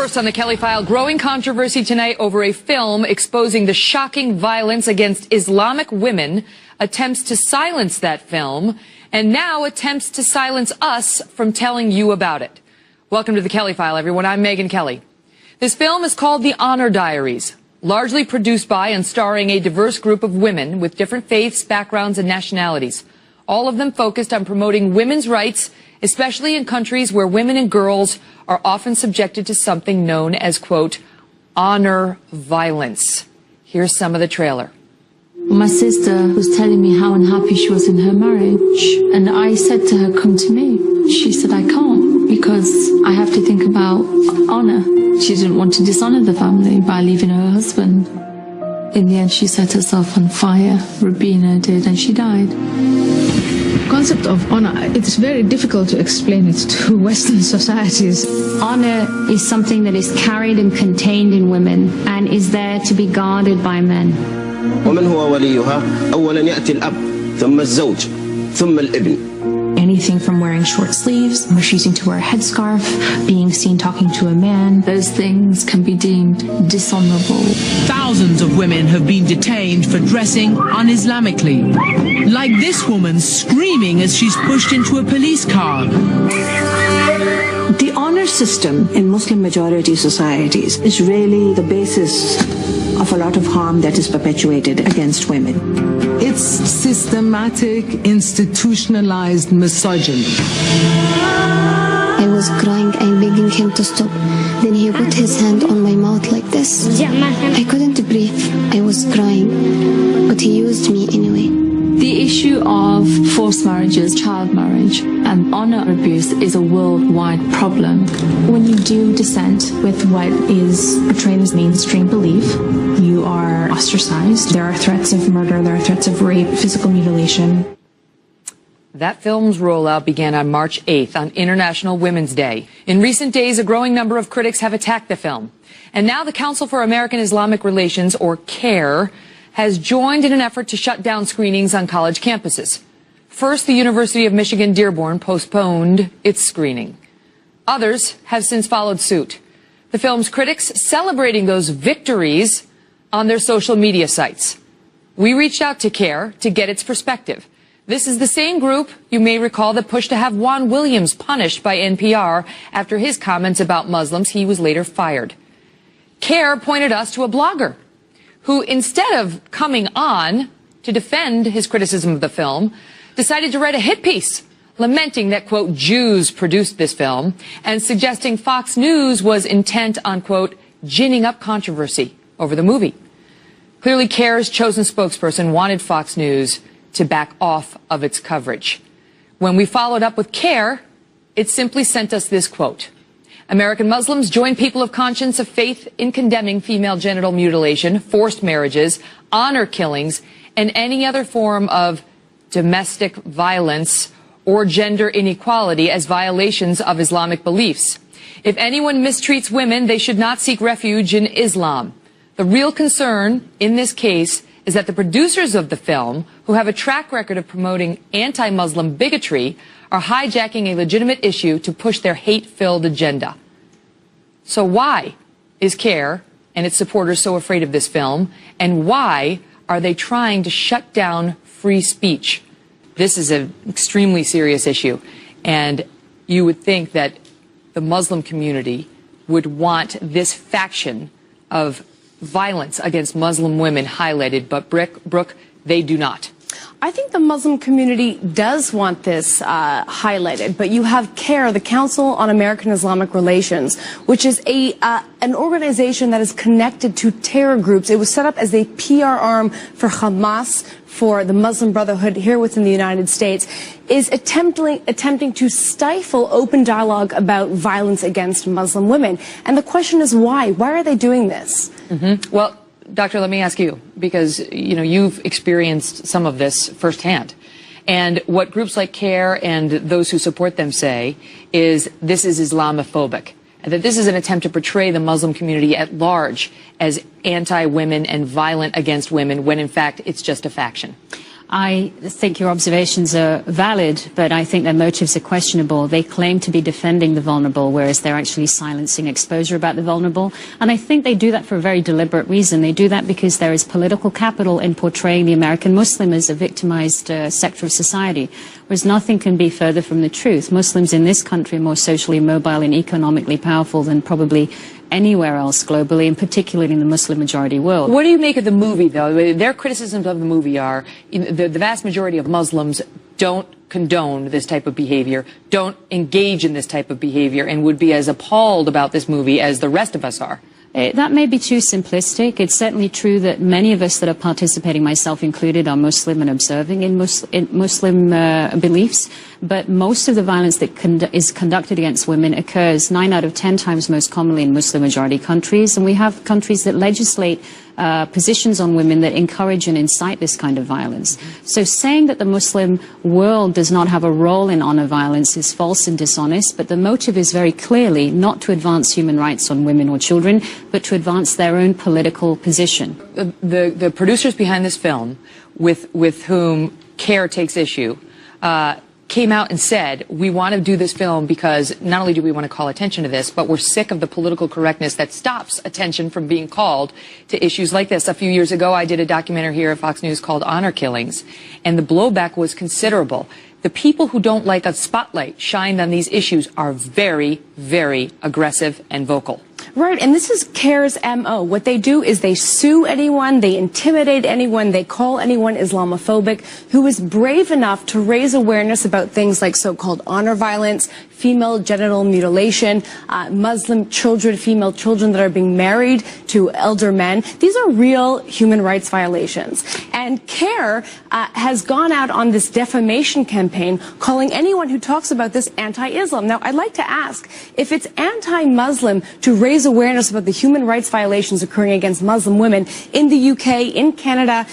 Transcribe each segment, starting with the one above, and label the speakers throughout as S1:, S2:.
S1: First on the Kelly File, growing controversy tonight over a film exposing the shocking violence against Islamic women, attempts to silence that film, and now attempts to silence us from telling you about it. Welcome to the Kelly File, everyone. I'm Megyn Kelly. This film is called The Honor Diaries, largely produced by and starring a diverse group of women with different faiths, backgrounds, and nationalities. All of them focused on promoting women's rights, especially in countries where women and girls are often subjected to something known as, quote, honor violence. Here's some of the trailer.
S2: My sister was telling me how unhappy she was in her marriage, and I said to her, come to me. She said, I can't, because I have to think about honor. She didn't want to dishonor the family by leaving her husband. In the end, she set herself on fire. Rubina did, and she died.
S3: The concept of honor, it's very difficult to explain it to Western societies.
S4: Honor is something that is carried and contained in women and is there to be guarded by men.
S5: ومن هو وليها أولا يأتي الأب ثم الزوج ثم الابن.
S6: Anything from wearing short sleeves, refusing to wear a headscarf, being seen talking to a man.
S2: Those things can be deemed dishonorable.
S7: Thousands of women have been detained for dressing un-Islamically. Like this woman screaming as she's pushed into a police car.
S8: The honor system in Muslim majority societies is really the basis of a lot of harm that is perpetuated against women.
S9: It's systematic, institutionalized misogyny.
S10: I was crying and begging him to stop. Then he put his hand on my mouth like this. I couldn't breathe. I was crying, but he used me anyway.
S2: The issue of forced marriages, child marriage, and honor abuse is a worldwide problem.
S6: When you do dissent with what is portrayed as mainstream belief, you are ostracized. There are threats of murder, there are threats of rape, physical mutilation.
S1: That film's rollout began on March 8th on International Women's Day. In recent days, a growing number of critics have attacked the film. And now the Council for American Islamic Relations, or CAIR, has joined in an effort to shut down screenings on college campuses. First, the University of Michigan Dearborn postponed its screening. Others have since followed suit. The film's critics celebrating those victories on their social media sites. We reached out to CAIR to get its perspective. This is the same group, you may recall, that pushed to have Juan Williams punished by NPR after his comments about Muslims. He was later fired. CAIR pointed us to a blogger who, instead of coming on to defend his criticism of the film, decided to write a hit piece lamenting that, quote, Jews produced this film and suggesting Fox News was intent on, quote, ginning up controversy over the movie. Clearly, CAIR's chosen spokesperson wanted Fox News to back off of its coverage. When we followed up with CAIR, it simply sent us this quote. American Muslims join people of conscience of faith in condemning female genital mutilation, forced marriages, honor killings, and any other form of domestic violence or gender inequality as violations of Islamic beliefs. If anyone mistreats women, they should not seek refuge in Islam. The real concern in this case is that the producers of the film, who have a track record of promoting anti-Muslim bigotry, are hijacking a legitimate issue to push their hate-filled agenda. So why is CAIR and its supporters so afraid of this film, and why are they trying to shut down free speech? This is an extremely serious issue, and you would think that the Muslim community would want this faction of violence against Muslim women highlighted, but Brooke, they do not.
S11: I think the Muslim community does want this highlighted, but you have CAIR, the Council on American Islamic Relations, which is an organization that is connected to terror groups. It was set up as a PR arm for Hamas, for the Muslim Brotherhood here within the United States, is attempting to stifle open dialogue about violence against Muslim women. And the question is why? Why are they doing this?
S1: Well, Doctor, let me ask you, because, you know, you've experienced some of this firsthand. And what groups like CAIR and those who support them say is this is Islamophobic, and that this is an attempt to portray the Muslim community at large as anti-women and violent against women, when in fact it's just a faction.
S4: I think your observations are valid, but I think their motives are questionable. They claim to be defending the vulnerable, whereas they're actually silencing exposure about the vulnerable. And I think they do that for a very deliberate reason. They do that because there is political capital in portraying the American Muslim as a victimized sector of society, whereas nothing can be further from the truth. Muslims in this country are more socially mobile and economically powerful than probably anywhere else globally, and particularly in the Muslim-majority world.
S1: What do you make of the movie, though? Their criticisms of the movie are the vast majority of Muslims don't condone this type of behavior, don't engage in this type of behavior, and would be as appalled about this movie as the rest of us are.
S4: That may be too simplistic. It's certainly true that many of us that are participating, myself included, are Muslim and observing in Muslim beliefs. But most of the violence that is conducted against women occurs 9 out of 10 times most commonly in Muslim-majority countries. And we have countries that legislate positions on women that encourage and incite this kind of violence. So saying that the Muslim world does not have a role in honor violence is false and dishonest, but the motive is very clearly not to advance human rights on women or children, but to advance their own political position.
S1: The producers behind this film, with whom CAIR takes issue, came out and said, we want to do this film because not only do we want to call attention to this, but we're sick of the political correctness that stops attention from being called to issues like this. A few years ago, I did a documentary here at Fox News called Honor Killings, and the blowback was considerable. The people who don't like a spotlight shined on these issues are very, very aggressive and vocal.
S11: Right, and this is CAIR's MO. What they do is they sue anyone, they intimidate anyone, they call anyone Islamophobic who is brave enough to raise awareness about things like so-called honor violence, female genital mutilation, Muslim children, female children that are being married to elder men. These are real human rights violations. And CAIR has gone out on this defamation campaign calling anyone who talks about this anti-Islam. Now, I'd like to ask if it's anti-Muslim to raise awareness about the human rights violations occurring against Muslim women in the UK, in Canada,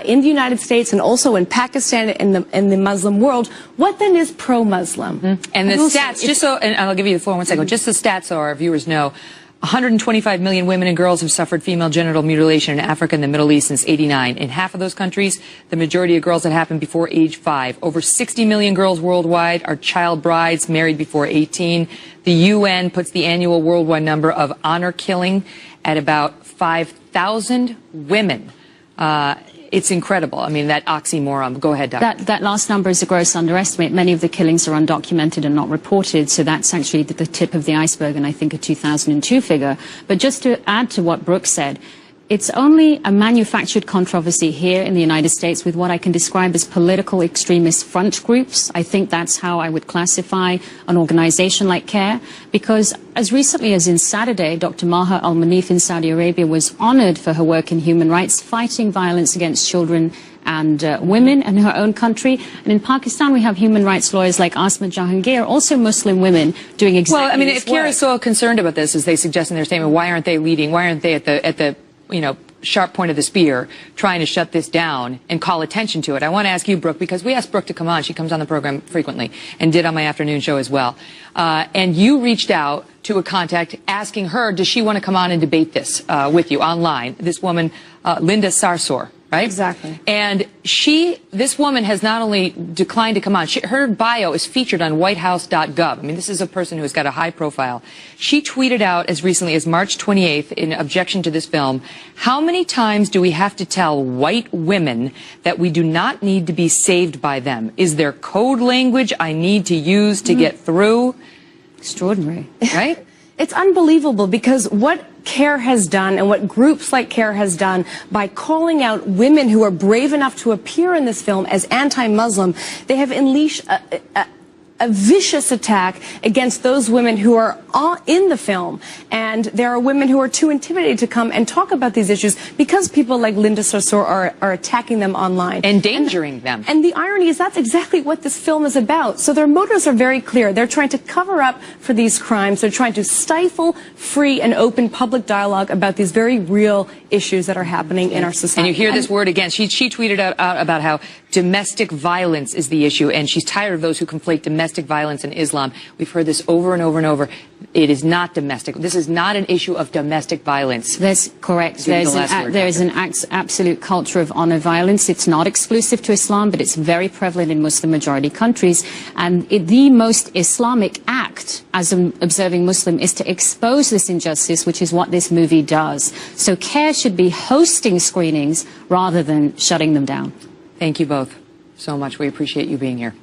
S11: in the United States, and also in Pakistan and the Muslim world. What then is pro-Muslim?
S1: And the stats, just so, and I'll give you the floor in 1 second, just the stats so our viewers know, 125 million women and girls have suffered female genital mutilation in Africa and the Middle East since '89. In half of those countries, the majority of girls that happened before age 5. Over 60 million girls worldwide are child brides married before 18. The UN puts the annual worldwide number of honor killing at about 5,000 women. It's incredible. I mean, that oxymoron. Go ahead, Doctor.
S4: That last number is a gross underestimate. Many of the killings are undocumented and not reported, so that's actually the tip of the iceberg, and I think a 2002 figure. But just to add to what Brooke said, it's only a manufactured controversy here in the United States with what I can describe as political extremist front groups. I think that's how I would classify an organization like CAIR, because as recently as in Saturday, Dr. Maha Al-Manif in Saudi Arabia was honored for her work in human rights, fighting violence against children and women in her own country. And in Pakistan, we have human rights lawyers like Asma Jahangir, also Muslim women, doing exactly
S1: Well, I mean, if CAIR
S4: work.
S1: is so concerned about this, as they suggest in their statement, why aren't they leading? Why aren't they at the sharp point of the spear, trying to shut this down and call attention to it? I want to ask you, Brooke, because we asked Brooke to come on. She comes on the program frequently and did on my afternoon show as well. And you reached out to a contact asking her, does she want to come on and debate this with you online? This woman, Linda Sarsour, right?
S11: Exactly.
S1: And this woman has not only declined to come on, her bio is featured on whitehouse.gov. I mean, this is a person who has got a high profile. She tweeted out as recently as March 28th in objection to this film, how many times do we have to tell white women that we do not need to be saved by them? Is there code language I need to use to get through?
S4: Extraordinary.
S1: Right?
S11: It's unbelievable, because what CAIR has done and what groups like CAIR has done by calling out women who are brave enough to appear in this film as anti-Muslim, they have unleashed a vicious attack against those women who are in the film. And there are women who are too intimidated to come and talk about these issues because people like Linda Sarsour are attacking them online.
S1: Endangering them.
S11: And the irony is that's exactly what this film is about. So their motives are very clear. They're trying to cover up for these crimes. They're trying to stifle free and open public dialogue about these very real issues that are happening in our society.
S1: And you hear this word again. She tweeted out about how domestic violence is the issue, and she's tired of those who conflate domestic violence and Islam. We've heard this over and over and over. It is not domestic. This is not an issue of domestic violence.
S4: That's correct. There is an absolute culture of honor violence. It's not exclusive to Islam, but it's very prevalent in Muslim-majority countries. And the most Islamic act as an observing Muslim is to expose this injustice, which is what this movie does. So CAIR should be hosting screenings rather than shutting them down.
S1: Thank you both so much. We appreciate you being here.